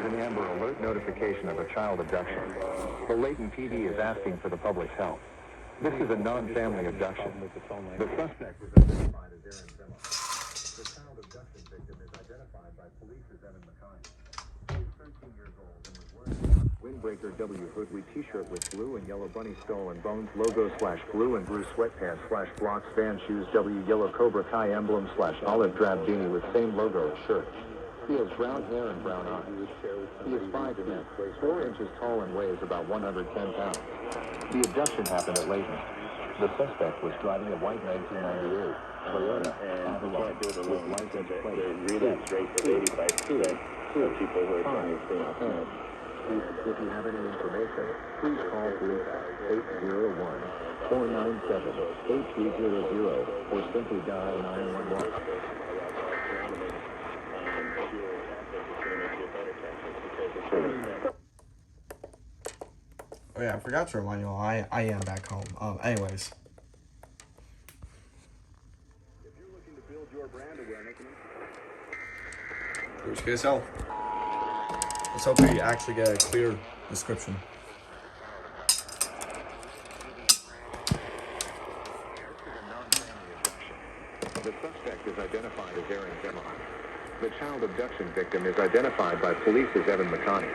an Amber Alert notification of a child abduction. The Layton PD is asking for the public's help. This is a non-family abduction. The suspect was identified as Aaron Zeman. The child abduction victim is identified by police as Evan Mcconney. He is 13 years old and was wearing a windbreaker W hoodie t-shirt with blue and yellow bunny skull and bones logo / blue and blue sweatpants / blocks van shoes W yellow cobra Kai emblem / olive drab beanie with same logo as shirt. He has brown hair and brown eyes. He is 5 feet, 4 inches tall and weighs about 110 pounds. The abduction happened at Layton. The suspect was driving a white 1998 Toyota Avalon with license plate. Really straight to 85% of people who are trying to stay on hand. If you have any information, please call police at 801-497-8300 or simply dial 911. Oh yeah, I forgot to remind you all, I am back home. Anyways. If you're looking to build your brand awareness, Do what you guys tell. Let's hope we actually get a clear description. The suspect is identified as Aaron Zeman. The child abduction victim is identified by police as Evan Mcconney.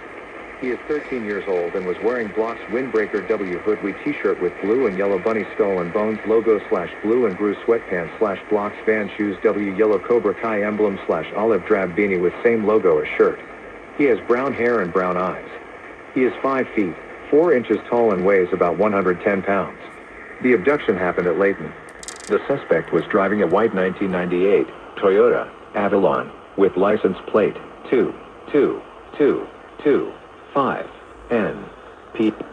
He is 13 years old and was wearing Block's windbreaker W hoodie t-shirt with blue and yellow bunny skull and bones logo / blue and blue sweatpants / Block's van shoes W yellow cobra Kai emblem / olive drab beanie with same logo as shirt. He has brown hair and brown eyes. He is 5 feet, 4 inches tall and weighs about 110 pounds. The abduction happened at Layton. The suspect was driving a white 1998 Toyota Avalon with license plate 22225NP.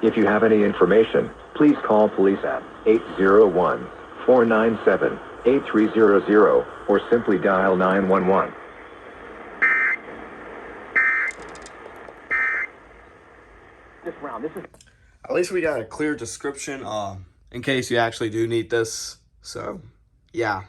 If you have any information, please call police at 801-497-8300 or simply dial 911. At least we got a clear description, in case you actually do need this. So, yeah.